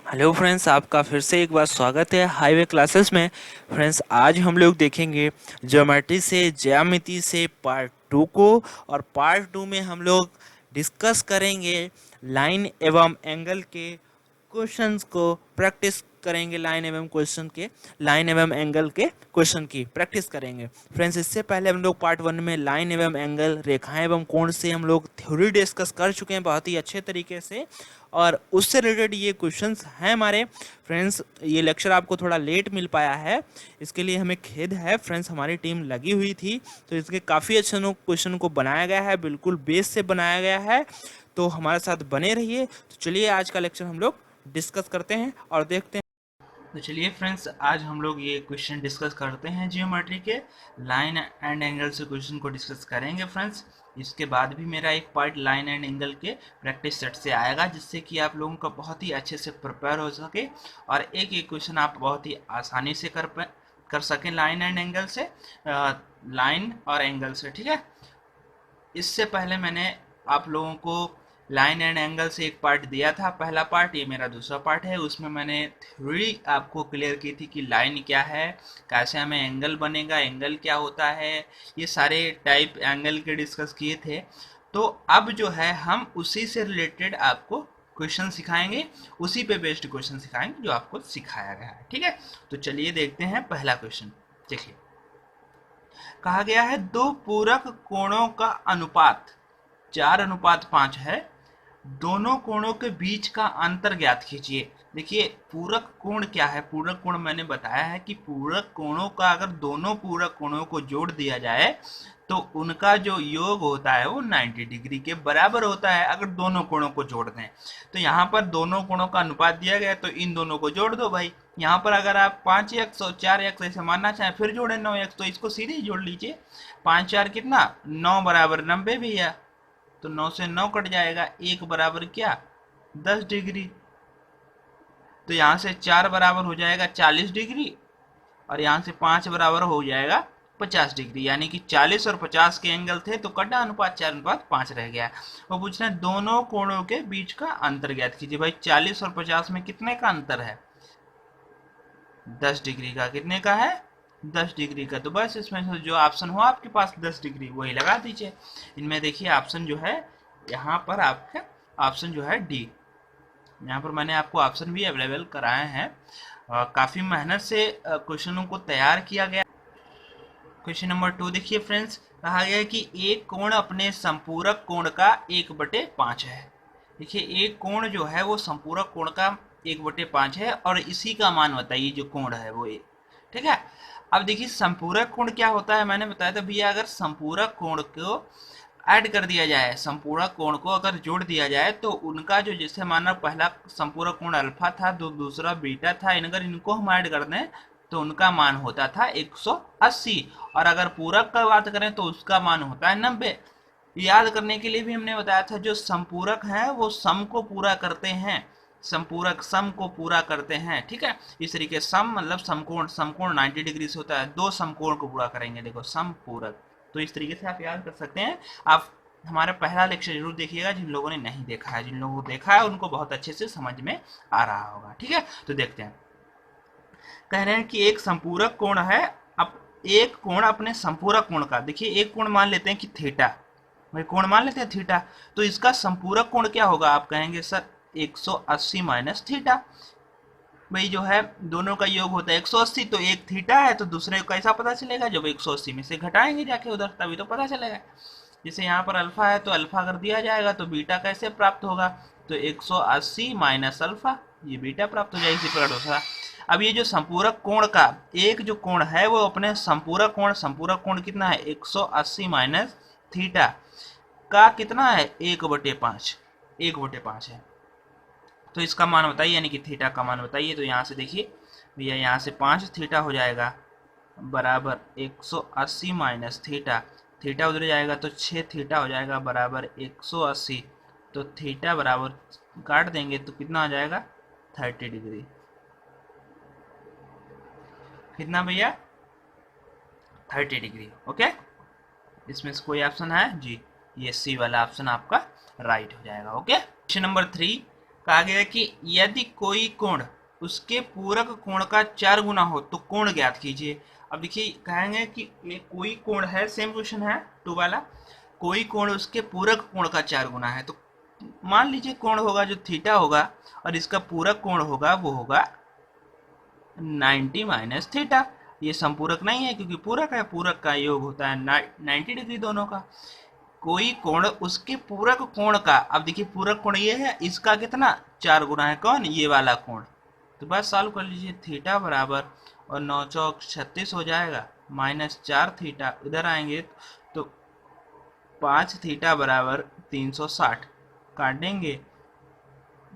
Hello friends, आपका फिर से एक बार स्वागत है हाईवे क्लासेस में। फ्रेंड्स, आज हम लोग देखेंगे ज्योमेट्री से ज्यामिति से पार्ट टू को। और पार्ट टू में हम लोग डिस्कस करेंगे लाइन एवं एंगल के क्वेश्चंस को, प्रैक्टिस करेंगे लाइन एवं एंगल के क्वेश्चन की प्रैक्टिस करेंगे। फ्रेंड्स, इससे पहले हम लोग पार्ट वन में लाइन एवं एंगल, रेखाएं एवं कोण से हम लोग थ्योरी डिस्कस कर चुके हैं बहुत ही अच्छे तरीके से, और उससे रिलेटेड ये क्वेश्चंस हैं हमारे। फ्रेंड्स, ये लेक्चर आपको थोड़ा लेट मिल पाया है, इसके लिए हमें खेद है। फ्रेंड्स, हमारी टीम लगी हुई थी तो इसके काफ़ी अच्छे क्वेश्चन को बनाया गया है, बिल्कुल बेस से बनाया गया है। तो हमारे साथ बने रहिए। तो चलिए आज का लेक्चर हम लोग डिस्कस करते हैं और देखते हैं। तो चलिए फ्रेंड्स, आज हम लोग ये क्वेश्चन डिस्कस करते हैं जियोमेट्री के। लाइन एंड एंगल से क्वेश्चन को डिस्कस करेंगे फ्रेंड्स। इसके बाद भी मेरा एक पार्ट लाइन एंड एंगल के प्रैक्टिस सेट से आएगा, जिससे कि आप लोगों का बहुत ही अच्छे से प्रिपेयर हो सके और एक एक क्वेश्चन आप बहुत ही आसानी से कर सकें लाइन एंड एंगल से, लाइन और एंगल से। ठीक है, इससे पहले मैंने आप लोगों को लाइन एंड एंगल से एक पार्ट दिया था, पहला पार्ट, ये मेरा दूसरा पार्ट है। उसमें मैंने थ्योरी आपको क्लियर की थी कि लाइन क्या है, कैसे हमें एंगल बनेगा, एंगल क्या होता है, ये सारे टाइप एंगल के डिस्कस किए थे। तो अब जो है हम उसी से रिलेटेड आपको क्वेश्चन सिखाएंगे, उसी पे बेस्ड क्वेश्चन सिखाएंगे जो आपको सिखाया गया है। ठीक है, तो चलिए देखते हैं पहला क्वेश्चन। देखिए, कहा गया है दो पूरक कोणों का अनुपात 4:5 है, दोनों कोणों के बीच का अंतर ज्ञात कीजिए। देखिए, पूरक कोण क्या है? पूरक कोण मैंने बताया है कि पूरक कोणों का अगर दोनों पूरक कोणों को जोड़ दिया जाए तो उनका जो योग होता है वो 90 डिग्री के बराबर होता है, अगर दोनों कोणों को जोड़ दें। तो यहाँ पर दोनों कोणों का अनुपात दिया गया है, तो इन दोनों को जोड़ दो भाई। यहाँ पर अगर आप 5x और 4x ऐसे मानना चाहें, फिर जोड़े 9x, तो इसको सीधे ही जोड़ लीजिए। 5 4 कितना? 9 बराबर 90 भैया। तो 9 से 9 कट जाएगा, 1 बराबर क्या? 10 डिग्री। तो यहाँ से 4 बराबर हो जाएगा 40 डिग्री, और यहाँ से 5 बराबर हो जाएगा 50 डिग्री। यानी कि 40 और 50 के एंगल थे, तो कटा अनुपात 4:5 रह गया। वो पूछ रहे हैं दोनों कोणों के बीच का अंतर ज्ञात कीजिए। भाई, 40 और 50 में कितने का अंतर है? 10 डिग्री का। कितने का है? 10 डिग्री का। तो बस इसमें से जो ऑप्शन हो आपके पास 10 डिग्री, वही लगा दीजिए। इनमें देखिए ऑप्शन जो है, यहाँ पर आपका ऑप्शन जो है डी। यहाँ पर मैंने आपको ऑप्शन भी अवेलेबल कराए हैं। काफ़ी मेहनत से क्वेश्चनों को तैयार किया गया। क्वेश्चन नंबर 2 देखिए फ्रेंड्स, कहा गया है कि एक कोण अपने संपूरक कोण का 1/5 है। देखिए, एक कोण जो है वो संपूरक कोण का 1/5 है, और इसी का मान बताइए जो कोण है वो एक। ठीक है, अब देखिए संपूरक कोण क्या होता है, मैंने बताया था भैया, अगर संपूरक कोण को ऐड कर दिया जाए, संपूरक कोण को अगर जोड़ दिया जाए, तो उनका जो, जैसे माना पहला संपूरक कोण अल्फा था, दूसरा बीटा था, अगर इनको हम ऐड कर दें तो उनका मान होता था 180, और अगर पूरक का बात करें तो उसका मान होता है 90। याद करने के लिए भी हमने बताया था, जो संपूरक है वो सम को पूरा करते हैं, संपूरक सम को पूरा करते हैं। ठीक है, इस तरीके सम मतलब समकोण, समकोण 90 डिग्री से होता है, दो समकोण को पूरा करेंगे, देखो समपूरक। तो इस तरीके से आप याद कर सकते हैं। आप हमारा पहला लेक्चर जरूर देखिएगा, जिन लोगों ने नहीं देखा है, जिन लोगों को देखा है उनको बहुत अच्छे से समझ में आ रहा होगा। ठीक है, तो देखते हैं। कह रहे हैं कि एक संपूरक कोण है, अब एक कोण अपने संपूरक कोण का, देखिए एक कोण मान लेते हैं कि थीटा, भाई कोण मान लेते हैं थीटा, तो इसका संपूरक कोण क्या होगा? आप कहेंगे सर 180 माइनस थीटा। भाई जो है दोनों का योग होता है 180, तो एक थीटा है, तो दूसरे को कैसा पता चलेगा? जब 180 में से घटाएंगे जाके उधर, तभी तो पता चलेगा। जैसे यहाँ पर अल्फा है, तो अल्फा अगर दिया जाएगा तो बीटा कैसे प्राप्त होगा? तो 180 माइनस अल्फा, ये बीटा प्राप्त हो जाएगी इसी प्रकार दूसरा। अब ये जो संपूरक कोण का एक जो कोण है, वो अपने संपूरक कोण कितना है? 180 माइनस थीटा का कितना है? 1/5, 1/5 है। तो इसका मान बताइए, यानी कि थीटा का मान बताइए। तो यहाँ से देखिए भैया, यहाँ से 5 थीटा हो जाएगा बराबर 180 माइनस थीटा, थीटा उधर जाएगा तो 6 थीटा हो जाएगा बराबर 180। तो थीटा बराबर काट देंगे तो कितना आ जाएगा? 30 डिग्री। कितना भैया? 30 डिग्री। ओके, इसमें से कोई ऑप्शन है जी? ये सी वाला ऑप्शन आपका राइट हो जाएगा। ओके, क्वेश्चन नंबर 3 कहा गया कि यदि कोई कोण उसके पूरक कोण का 4 गुना हो तो कोण ज्ञात कीजिए। अब देखिए कहेंगे कि ये कोई कोण है, सेम क्वेश्चन है टू वाला, कोई कोण उसके पूरक कोण का 4 गुना है, तो मान लीजिए कोण होगा जो थीटा होगा और इसका पूरक कोण होगा वो होगा 90 माइनस थीटा। ये संपूरक नहीं है क्योंकि पूरक है, पूरक का योग होता है 90 डिग्री दोनों का। कोई कोण उसके पूरक कोण का, अब देखिए पूरक कोण ये है, इसका कितना 4 गुना है, कौन, ये वाला कोण। तो बस सॉल्व कर लीजिए, थीटा बराबर और 9 चौक 36 हो जाएगा, माइनस 4 थीटा इधर आएंगे तो 5 थीटा बराबर 360 काटेंगे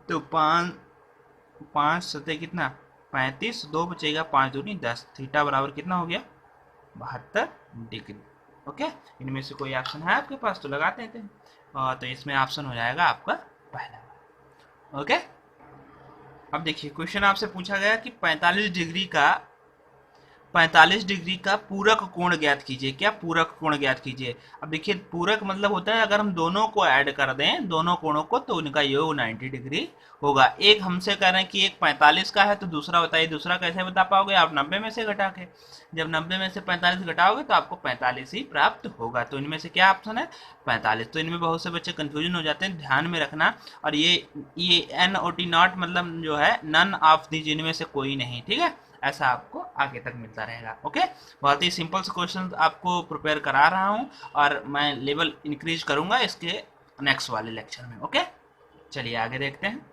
तो 5 सतह कितना 35, 2 बचेगा, 5 दूनी 10, थीटा बराबर कितना हो गया 72 डिग्री। ओके, इनमें से कोई ऑप्शन है आपके पास तो लगाते थे, तो इसमें ऑप्शन हो जाएगा आपका पहला। ओके, अब देखिए क्वेश्चन आपसे पूछा गया कि 45 डिग्री का पूरक कोण ज्ञात कीजिए। क्या पूरक कोण ज्ञात कीजिए। अब देखिए पूरक मतलब होता है अगर हम दोनों को ऐड कर दें, दोनों कोणों को, तो उनका योग 90 डिग्री होगा। एक हमसे कह रहे हैं कि एक 45 का है, तो दूसरा बताइए दूसरा कैसे बता पाओगे आप, 90 में से घटा के। जब 90 में से 45 घटाओगे तो आपको 45 ही प्राप्त होगा। तो इनमें से क्या ऑप्शन है 45। तो इनमें बहुत से बच्चे कंफ्यूजन हो जाते हैं, ध्यान में रखना। और ये NOT नॉट मतलब जो है नन ऑफ दीज, इनमें से कोई नहीं, ठीक है, ऐसा आपको आगे तक मिलता रहेगा। ओके, बहुत ही सिंपल से क्वेश्चन आपको प्रिपेयर करा रहा हूँ और मैं लेवल इंक्रीज करूंगा इसके नेक्स्ट वाले लेक्चर में। ओके, चलिए आगे देखते हैं।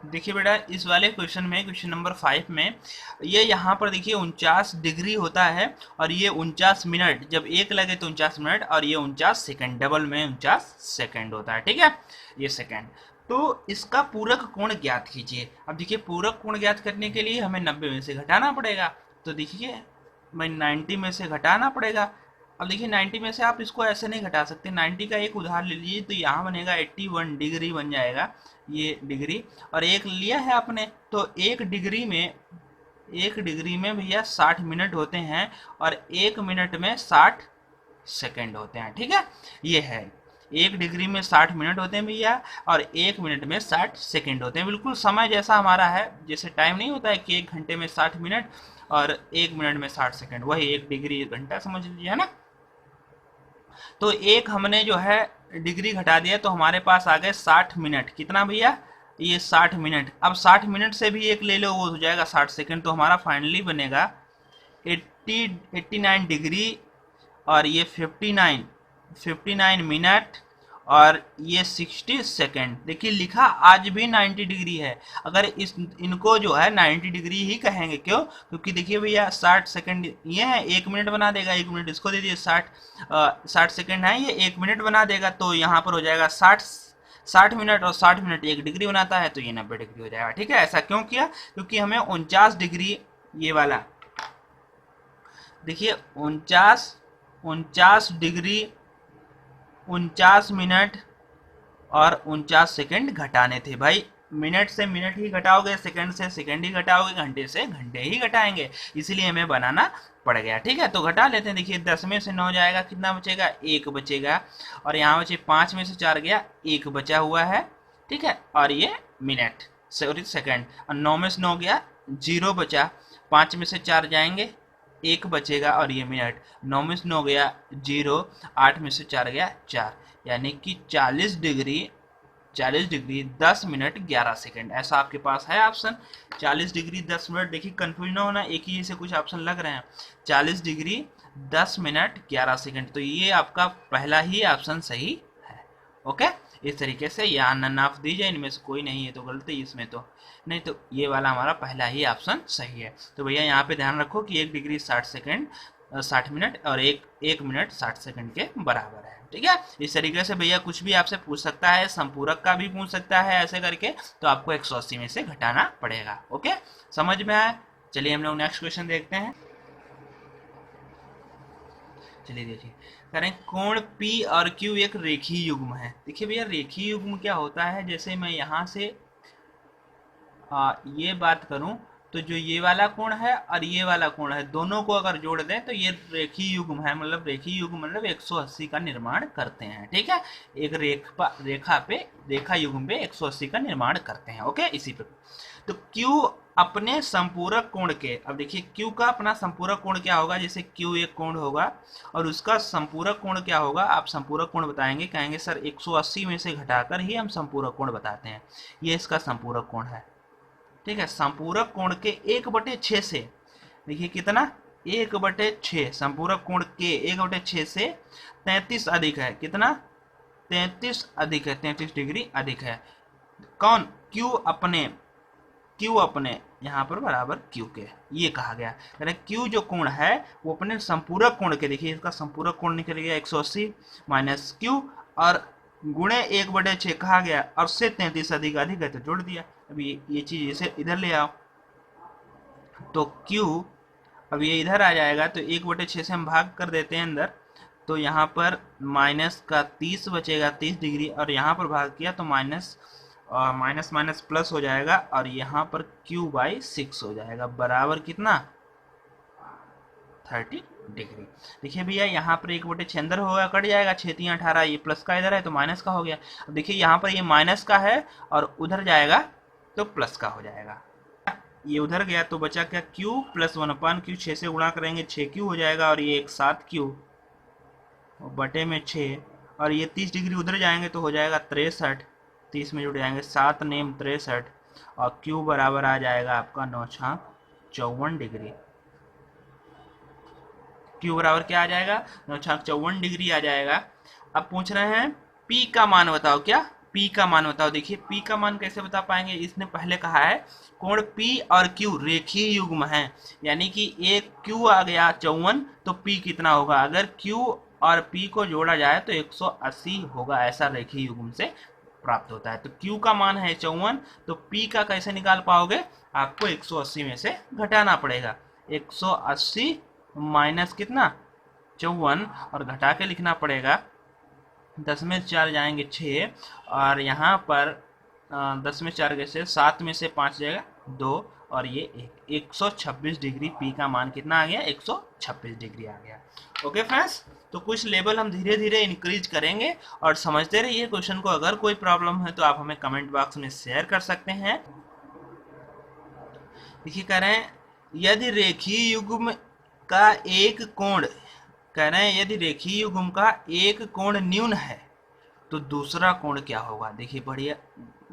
देखिए बेटा इस वाले क्वेश्चन में, क्वेश्चन नंबर 5 में, ये यहाँ पर देखिए 49 डिग्री होता है और ये 49 मिनट, जब एक लगे तो 49 मिनट और ये 49 सेकंड, डबल में 49 सेकंड होता है, ठीक है, ये सेकंड। तो इसका पूरक कोण ज्ञात कीजिए। अब देखिए पूरक कोण ज्ञात करने के लिए हमें 90 में से घटाना पड़ेगा, तो देखिए मैं 90 में से घटाना पड़ेगा। अब देखिए 90 में से आप इसको ऐसे नहीं घटा सकते, 90 का एक उदाहरण ले लीजिए तो यहाँ बनेगा 81 डिग्री बन जाएगा, ये डिग्री, और एक लिया है आपने, तो एक डिग्री में भैया 60 मिनट होते हैं और 1 मिनट में 60 सेकंड होते हैं, ठीक है, ये है, 1 डिग्री में 60 मिनट होते हैं भैया और 1 मिनट में 60 सेकंड होते हैं। बिल्कुल समय जैसा हमारा है, जैसे टाइम नहीं होता है कि 1 घंटे में 60 मिनट और 1 मिनट में 60 सेकंड, वही 1 डिग्री 1 घंटा समझ लीजिए, है ना। तो एक हमने जो है डिग्री घटा दिया तो हमारे पास आ गए 60 मिनट, कितना भैया, ये 60 मिनट। अब 60 मिनट से भी एक ले लो, वो हो जाएगा 60 सेकंड, तो हमारा फाइनली बनेगा 89 डिग्री और ये 59 मिनट और ये 60 सेकेंड। देखिए लिखा आज भी 90 डिग्री है, अगर इनको जो है 90 डिग्री ही कहेंगे, क्यों, क्योंकि देखिए भैया 60 सेकेंड ये है, 1 मिनट बना देगा, 1 मिनट इसको दे दिए, 60 सेकेंड है, ये 1 मिनट बना देगा, तो यहाँ पर हो जाएगा 60 मिनट और 60 मिनट 1 डिग्री बनाता है, तो ये 90 डिग्री हो जाएगा, ठीक है। ऐसा क्यों किया, क्योंकि हमें 49 डिग्री, ये वाला देखिए 49 डिग्री 49 मिनट और 49 सेकंड घटाने थे भाई। मिनट से मिनट ही घटाओगे, सेकंड से सेकंड ही घटाओगे, घंटे से घंटे ही घटाएंगे, इसलिए हमें बनाना पड़ गया, ठीक है। तो घटा लेते हैं, देखिए 10 में से 9 जाएगा, कितना बचेगा 1 बचेगा, और यहाँ बचे 5 में से 4 गया, 1 बचा हुआ है, ठीक है, और ये मिनट सॉरी सेकंड, और 9 में से 9 गया 0 बचा, 5 में से 4 जाएंगे 1 बचेगा और ये मिनट, 9 में से 9 गया 0, 8 में से 4 गया 4, यानी कि 40 डिग्री 10 मिनट 11 सेकंड, ऐसा आपके पास है ऑप्शन 40 डिग्री 10 मिनट। देखिए कंफ्यूज ना होना, एक ही से कुछ ऑप्शन लग रहे हैं, 40 डिग्री 10 मिनट 11 सेकंड, तो ये आपका पहला ही ऑप्शन सही है। ओके, इस तरीके से यहाँ नन ऑफ दीजिए, इनमें से कोई नहीं है तो गलती, इसमें तो नहीं, तो ये वाला हमारा पहला ही ऑप्शन सही है। तो भैया यहाँ पे ध्यान रखो कि 1 डिग्री 60 सेकंड 60 मिनट और 1 मिनट 60 सेकंड के बराबर है, ठीक है। इस तरीके से भैया कुछ भी आपसे पूछ सकता है, संपूरक का भी पूछ सकता है, ऐसे करके तो आपको 180 में से घटाना पड़ेगा। ओके, समझ में आया। चलिए हम लोग नेक्स्ट क्वेश्चन देखते हैं। चलिए देखिए, करें कोण P और Q एक रेखीय युग्म है। देखिए भैया रेखीय युग्म क्या होता है, जैसे मैं यहाँ से ये बात करूं तो जो ये वाला कोण है और ये वाला कोण है, दोनों को अगर जोड़ दें तो ये रेखीय युग्म है, मतलब रेखीय युग्म मतलब 180 का निर्माण करते हैं। ठीक है, एक रेखा युग्म पे 180 का निर्माण करते हैं। ओके, इसी पे तो Q अपने संपूरक कोण के, अब देखिए Q का अपना संपूरक कोण क्या होगा, जैसे Q एक कोण होगा और उसका संपूरक कोण क्या होगा, आप संपूरक कोण बताएंगे, कहेंगे सर 180 में से घटाकर ही हम संपूरक कोण बताते हैं, ये इसका संपूरक कोण है। ठीक है, संपूरक कोण के 1/6 से, देखिए कितना, 1/6, संपूरक कोण के 1/6 से 33 अधिक है, कितना, 33 अधिक है, 33 डिग्री अधिक है। कौन, क्यू अपने यहाँ पर बराबर क्यू के, ये कहा गया। क्यू जो कोण है वो अपने संपूरक कोण के, देखिए इसका संपूरक कोण निकल गया 180 माइनस क्यू और गुणे 1/6 कहा गया और से 33 अधिक है तो जोड़ दिया। अभी ये चीज इसे इधर ले आओ तो Q, अब ये इधर आ जाएगा तो 1/6 से हम भाग कर देते हैं अंदर, तो यहाँ पर माइनस का 30 बचेगा, 30 डिग्री, और यहाँ पर भाग किया तो माइनस माइनस माइनस प्लस हो जाएगा और यहाँ पर Q/6 हो जाएगा, बराबर कितना, 30 डिग्री। देखिए भैया यहाँ पर 1/6 अंदर होगा, कट जाएगा, 6×3 = 18, ये प्लस का इधर है तो माइनस का हो गया। अब देखिए यहाँ पर ये माइनस का है और उधर जाएगा तो प्लस का हो जाएगा, ये उधर गया तो बचा क्या, Q + 1/Q, 6 से गुणा करेंगे 6Q हो जाएगा और ये एक 7Q बटे में 6, और ये 30 डिग्री उधर जाएंगे तो हो जाएगा 63, 30 में जुड़ जाएंगे 7 नेम 63 और Q बराबर आ जाएगा आपका 9×54 डिग्री। Q बराबर क्या आ जाएगा, 9×54 डिग्री आ जाएगा। अब पूछ रहे हैं P का मान बताओ, क्या P का मान बताओ। देखिए P का मान कैसे बता पाएंगे, इसने पहले कहा है कोण P और Q रेखीय युग्म है, यानी कि एक Q आ गया 54 तो P कितना होगा, अगर Q और P को जोड़ा जाए तो 180 होगा, ऐसा रेखीय युग्म से प्राप्त होता है। तो Q का मान है 54, तो P का कैसे निकाल पाओगे, आपको 180 में से घटाना पड़ेगा, 180 माइनस कितना 54 और घटा के लिखना पड़ेगा, 10 में 4 जाएंगे 6 और यहाँ पर 10 में 4 कैसे, 7 में से 5 जाएगा 2 और ये 126 डिग्री। P का मान कितना आ गया, 126 डिग्री आ गया। ओके फ्रेंड्स, तो कुछ लेवल हम धीरे धीरे इंक्रीज करेंगे और समझते रहिए क्वेश्चन को। अगर कोई प्रॉब्लम है तो आप हमें कमेंट बॉक्स में शेयर कर सकते हैं। देखिए कह रहे हैं यदि रेखीय युग्म का एक कोण, कह रहे हैं यदि रेखीय युग्म का एक कोण न्यून है तो दूसरा कोण क्या होगा। देखिए बढ़िया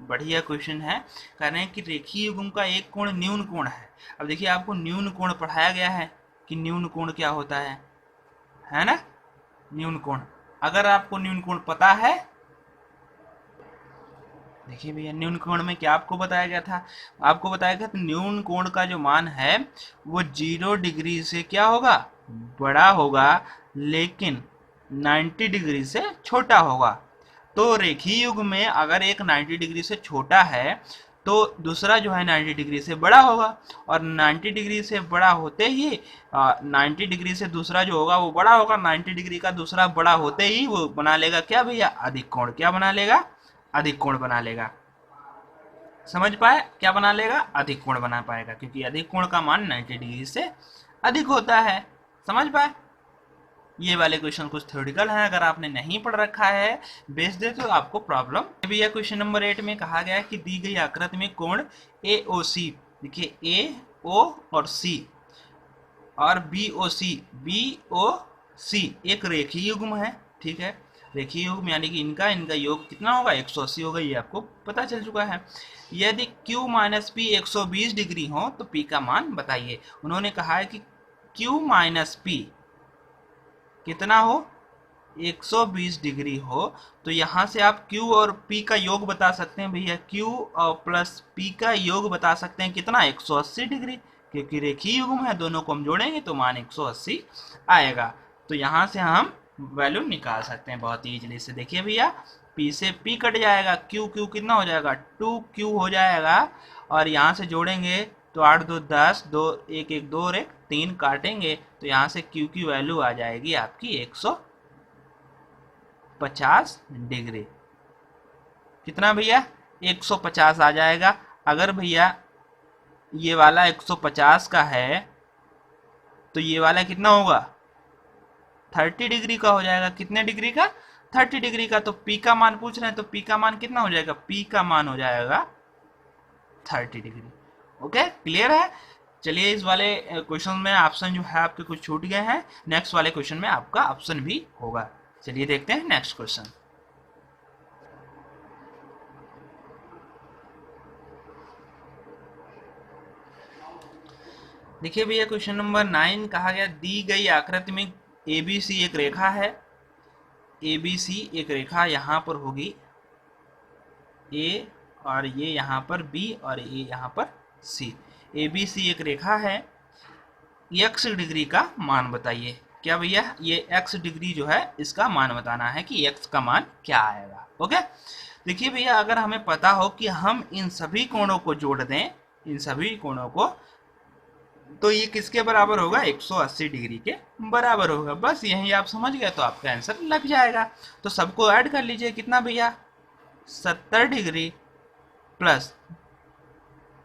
बढ़िया क्वेश्चन है, कह रहे हैं कि रेखीय युग्म का एक कोण न्यून कोण है। अब देखिए आपको न्यून कोण पढ़ाया गया है कि न्यून कोण क्या होता है ना, न्यून कोण, अगर आपको न्यून कोण पता है, देखिए भैया न्यून कोण में क्या आपको बताया गया था, आपको बताया गया था न्यून कोण का जो मान है वो 0 डिग्री से क्या होगा, बड़ा होगा, लेकिन 90 डिग्री से छोटा होगा। तो रेखीय युग्म में अगर एक 90 डिग्री से छोटा है तो दूसरा जो है 90 डिग्री से बड़ा होगा, और 90 डिग्री से बड़ा होते ही 90 डिग्री से दूसरा जो होगा वो बड़ा होगा, 90 डिग्री का दूसरा बड़ा होते ही वो बना लेगा क्या भैया, अधिक कोण। क्या बना लेगा, अधिक कोण बना लेगा। समझ पाए, क्या बना लेगा, अधिक कोण बना पाएगा, क्योंकि अधिक कोण का मान 90 डिग्री से अधिक होता है। समझ पाए, ये वाले क्वेश्चन कुछ थ्योरेटिकल हैं, अगर आपने नहीं पढ़ रखा है बेस दे तो आपको प्रॉब्लम। भैया क्वेश्चन नंबर 8 में कहा गया है कि दी गई आकृति में कोण AOC, देखिए AO और C और BOC एक रेखीय युग्म है। ठीक है, रेखीय युग्म यानी कि इनका योग कितना होगा, 180 होगा, ये आपको पता चल चुका है। यदि Q - P 120 डिग्री हो तो P का मान बताइए। उन्होंने कहा है कि Q - P कितना हो, 120 डिग्री हो, तो यहाँ से आप Q और P का योग बता सकते हैं भैया, Q और प्लस P का योग बता सकते हैं कितना, 180 डिग्री, क्योंकि रेखीय युग्म है, दोनों को हम जोड़ेंगे तो मान 180 आएगा। तो यहाँ से हम वैल्यू निकाल सकते हैं बहुत इजीली से। देखिए भैया P से P कट जाएगा, Q कितना हो जाएगा, 2Q हो जाएगा, और यहाँ से जोड़ेंगे तो 8 2 10, 2 1 1 2 और 1 3 काटेंगे तो यहाँ से Q की वैल्यू आ जाएगी आपकी 150 डिग्री। कितना भैया, 150 आ जाएगा। अगर भैया ये वाला 150 का है, तो ये वाला कितना होगा, 30 डिग्री का हो जाएगा। कितने डिग्री का, 30 डिग्री का। तो पी का मान पूछ रहे हैं, तो पी का मान कितना हो जाएगा, पी का मान हो जाएगा 30 डिग्री। ओके, क्लियर है। चलिए, इस वाले क्वेश्चन में ऑप्शन जो है आपके कुछ छूट गए हैं, नेक्स्ट वाले क्वेश्चन में आपका ऑप्शन भी होगा। चलिए देखते हैं नेक्स्ट क्वेश्चन। देखिए भैया, क्वेश्चन नंबर 9 कहा गया, दी गई आकृति में एबीसी एक रेखा है। एबीसी एक रेखा यहाँ पर होगी ए, और ये यहाँ पर बी, और ये यहाँ पर सी। एबीसी एक रेखा है, एक्स डिग्री का मान बताइए। क्या भैया, ये एक्स डिग्री जो है इसका मान बताना है कि एक्स का मान क्या आएगा। ओके, देखिए भैया, अगर हमें पता हो कि हम इन सभी कोणों को जोड़ दें, इन सभी कोणों को, तो ये किसके बराबर होगा, 180 डिग्री के बराबर होगा। बस यही आप समझ गए तो आपका आंसर लग जाएगा। तो सबको ऐड कर लीजिए, कितना भैया, 70 degree plus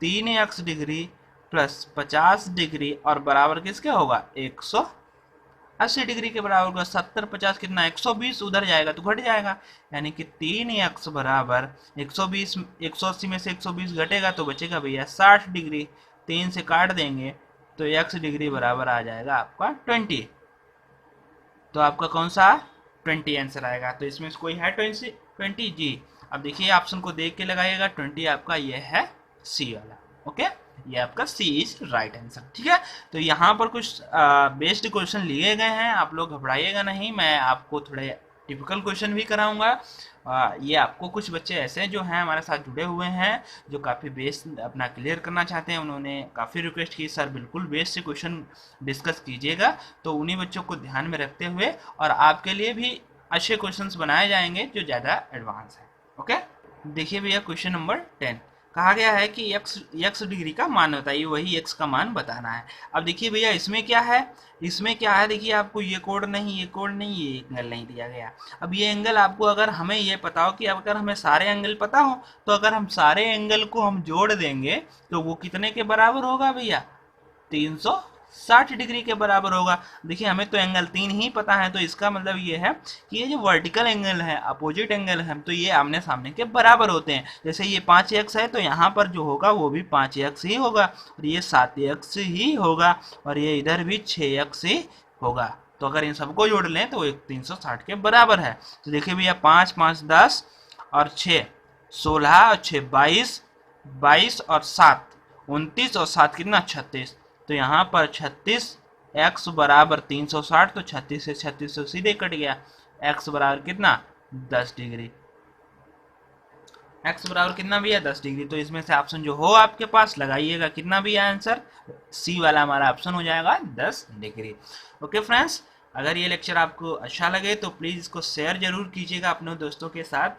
3x degree plus 50 degree, और बराबर किसके होगा, 180 डिग्री के बराबर होगा। 70 50 कितना, 120, उधर जाएगा तो घट जाएगा, यानी कि 3x बराबर 120, 180 में से 120 घटेगा तो बचेगा भैया 60 डिग्री। 3 से काट देंगे तो x डिग्री बराबर आ जाएगा आपका 20। तो आपका कौन सा 20 आंसर आएगा। तो इसमें से कोई है 20 जी। अब देखिए, ऑप्शन को देख के लगाइएगा, 20 आपका ये है सी वाला। ओके, ये आपका सी इज राइट आंसर। ठीक है, तो यहाँ पर कुछ बेस्ड क्वेश्चन लिए गए हैं, आप लोग घबराइएगा नहीं, मैं आपको थोड़े टिपिकल क्वेश्चन भी कराऊंगा। ये आपको कुछ बच्चे ऐसे जो हैं हमारे साथ जुड़े हुए हैं, जो काफ़ी बेस अपना क्लियर करना चाहते हैं, उन्होंने काफ़ी रिक्वेस्ट की सर बिल्कुल बेस से क्वेश्चन डिस्कस कीजिएगा। तो उन्हीं बच्चों को ध्यान में रखते हुए और आपके लिए भी अच्छे क्वेश्चंस बनाए जाएंगे जो ज़्यादा एडवांस है। ओके, देखिए भैया, क्वेश्चन नंबर 10 कहा गया है कि x डिग्री का मान बताइए, वही x का मान बताना है। अब देखिए भैया, इसमें क्या है, इसमें क्या है, देखिए आपको ये कोड नहीं, ये कोड नहीं, ये एंगल नहीं दिया गया। अब ये एंगल आपको, अगर हमें ये पता हो कि अगर हमें सारे एंगल पता हो, तो अगर हम सारे एंगल को हम जोड़ देंगे तो वो कितने के बराबर होगा भैया, 360 डिग्री के बराबर होगा। देखिए, हमें तो एंगल 3 ही पता है, तो इसका मतलब ये है कि ये जो वर्टिकल एंगल है, अपोजिट एंगल है, तो ये आमने सामने के बराबर होते हैं। जैसे ये 5x है, तो यहाँ पर जो होगा वो भी 5x ही होगा, और ये 7x ही होगा, और ये इधर भी 6x ही होगा। तो अगर इन सबको जोड़ लें तो एक 360 के बराबर है। तो देखिए भैया, 5 5 10 और 6 16 और 6 22, 22 और 7 29, और 7 कितना, 36। तो यहाँ पर 36, x बराबर 360, तो 36 से 36 तो सीधे कट गया। x बराबर कितना, 10 डिग्री। x बराबर कितना भी है, 10 डिग्री। तो इसमें से ऑप्शन जो हो आपके पास लगाइएगा, कितना भी है आंसर, सी वाला हमारा ऑप्शन हो जाएगा 10 डिग्री। ओके फ्रेंड्स, अगर ये लेक्चर आपको अच्छा लगे तो प्लीज़ इसको शेयर जरूर कीजिएगा अपने दोस्तों के साथ।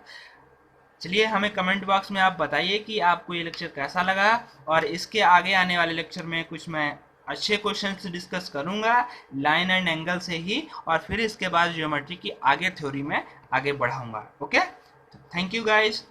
चलिए, हमें कमेंट बॉक्स में आप बताइए कि आपको ये लेक्चर कैसा लगा, और इसके आगे आने वाले लेक्चर में कुछ मैं अच्छे क्वेश्चंस डिस्कस करूंगा लाइन एंड एंगल से ही, और फिर इसके बाद ज्योमेट्री की आगे थ्योरी में आगे बढ़ाऊंगा। Okay, thank you guys.